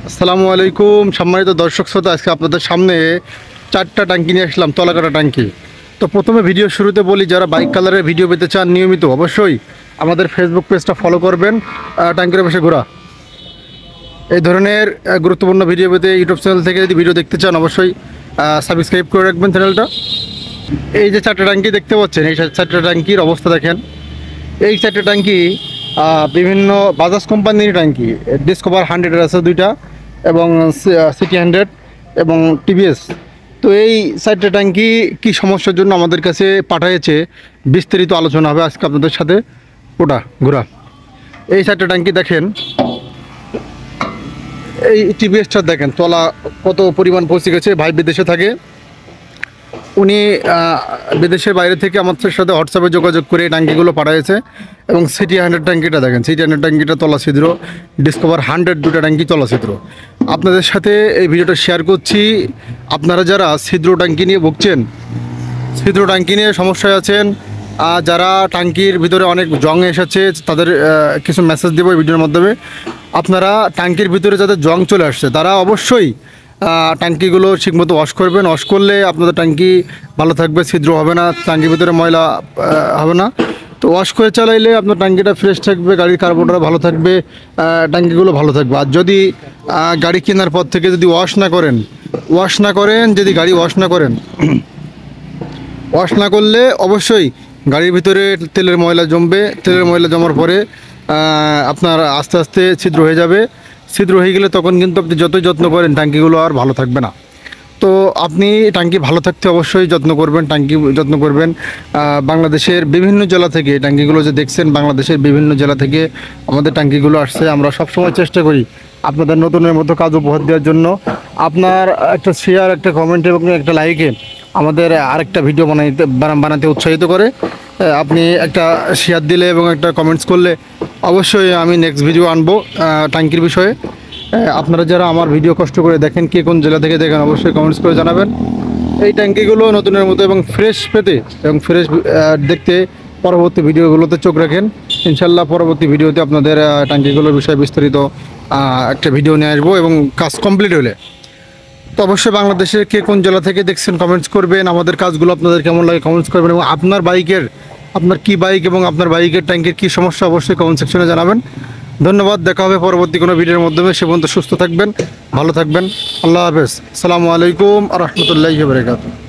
আসসালামু আলাইকুম সম্মানিত দর্শক শ্রোতা, আজকে আপনাদের সামনে 4টা ট্যাঙ্কি নিয়ে আসলাম, তলাকাটা ট্যাঙ্কি। তো প্রথমে ভিডিও শুরুতে বলি, যারা বাইক কালারের ভিডিও পেতে চান নিয়মিত, অবশ্যই আমাদের ফেসবুক পেজটা ফলো করবেন। ট্যাঙ্কির পাশে ঘোরা এই ধরনের গুরুত্বপূর্ণ ভিডিও পেতে ইউটিউব চ্যানেল থেকে যদি ভিডিও দেখতে চান অবশ্যই সাবস্ক্রাইব করে রাখবেন চ্যানেলটা। এই যে 4টা ট্যাঙ্কি দেখতে পাচ্ছেন, এই 4টা ট্যাঙ্কির অবস্থা দেখেন। এই 4টা ট্যাঙ্কি বিভিন্ন বাজাজ কোম্পানির ট্যাঙ্কি, ডিসকভার 100 আছে 2টা এবং সিটি 100 এবং টিভিএস। তো এই 4টা ট্যাঙ্কি কি সমস্যার জন্য আমাদের কাছে পাঠিয়েছে, বিস্তারিত আলোচনা হবে আজকে আপনাদের সাথে। ওটা ঘোরা এই 4টা ট্যাঙ্কি দেখেন। এই টিভিএসটা দেখেন তলা কত পরিমাণ পৌঁছে গেছে। ভাই বিদেশে থাকে, উনি বিদেশের বাইরে থেকে আমাদের সাথে হোয়াটসঅ্যাপে যোগাযোগ করে ট্যাঙ্কিগুলো পাঠিয়েছে। এবং সিটি 100 ট্যাঙ্কিটা দেখেন, সিটি 100 ট্যাঙ্কিটা তলা ছিদ্র, ডিসকভার 100 2টা ট্যাঙ্কি তলা ছিদ্র। আপনাদের সাথে এই ভিডিওটা শেয়ার করছি। আপনারা যারা ছিদ্র ট্যাঙ্কি নিয়ে ভুগছেন, ছিদ্র ট্যাঙ্কি নিয়ে সমস্যায় আছেন, যারা ট্যাঙ্কির ভিতরে অনেক জং এসেছে, তাদের কিছু মেসেজ দেবো এই ভিডিওর মাধ্যমে। আপনারা ট্যাঙ্কির ভিতরে যাদের জং চলে আসছে তারা অবশ্যই ট্যাঙ্কিগুলো ঠিকমতো ওয়াশ করবেন। ওয়াশ করলে আপনাদের ট্যাঙ্কি ভালো থাকবে, ছিদ্র হবে না, ট্যাঙ্কির ভিতরে ময়লা হবে না। তো ওয়াশ করে চালাইলে আপনার ট্যাঙ্কিটা ফ্রেশ থাকবে, গাড়ির কার্বোরেটর ভালো থাকবে, ট্যাঙ্কিগুলো ভালো থাকবে। আর যদি গাড়ি কেনার পর থেকে যদি ওয়াশ না করেন যদি গাড়ি ওয়াশ না করেন, ওয়াশ না করলে অবশ্যই গাড়ির ভিতরে তেলের ময়লা জমবে। তেলের ময়লা জমার পরে আপনার আস্তে আস্তে ছিদ্র হয়ে যাবে। ছিদ্র হয়ে গেলে তখন কিন্তু আপনি যতই যত্ন করেন ট্যাঙ্কিগুলো আর ভালো থাকবে না। তো আপনি ট্যাঙ্কি ভালো থাকতে অবশ্যই যত্ন করবেন, ট্যাঙ্কি যত্ন করবেন। বাংলাদেশের বিভিন্ন জেলা থেকে ট্যাঙ্কিগুলো যে দেখছেন, বাংলাদেশের বিভিন্ন জেলা থেকে আমাদের ট্যাঙ্কিগুলো আসছে। আমরা সবসময় চেষ্টা করি আপনাদের নতুনের মতো কাজ উপহার দেওয়ার জন্য। আপনার একটা শেয়ার, একটা কমেন্ট এবং একটা লাইকে আমাদের আরেকটা ভিডিও বানাতে উৎসাহিত করে। আপনি একটা শেয়ার দিলে এবং একটা কমেন্টস করলে অবশ্যই আমি নেক্সট ভিডিও আনবো ট্যাঙ্কির বিষয়ে। আপনারা যারা আমার ভিডিও কষ্ট করে দেখেন, কে কোন জেলা থেকে দেখেন, অবশ্যই কমেন্টস করে জানাবেন। এই ট্যাঙ্কিগুলো নতুনের মতো এবং ফ্রেশ পেতে এবং ফ্রেশ দেখতে পরবর্তী ভিডিওগুলোতে চোখ রাখেন। ইনশাল্লাহ পরবর্তী ভিডিওতে আপনাদের ট্যাঙ্কিগুলোর বিষয়ে বিস্তারিত একটা ভিডিও নিয়ে আসবো এবং কাজ কমপ্লিট হলে। তো অবশ্যই বাংলাদেশের কে কোন জেলা থেকে দেখছেন কমেন্টস করবেন। আমাদের কাজগুলো আপনাদের কেমন লাগে কমেন্টস করবেন, এবং আপনার কি বাইক এবং আপনার বাইকের ট্যাঙ্কের কী সমস্যা অবশ্যই কমেন্ট সেকশনে জানাবেন। ধন্যবাদ, দেখা হবে পরবর্তী কোনো ভিডিওর মাধ্যমে। সে পর্যন্ত সুস্থ থাকবেন, ভালো থাকবেন। আল্লাহ হাফেজ। আসসালামু আলাইকুম আ রহমতুল্লাহি ওয়া বারাকাতুহু।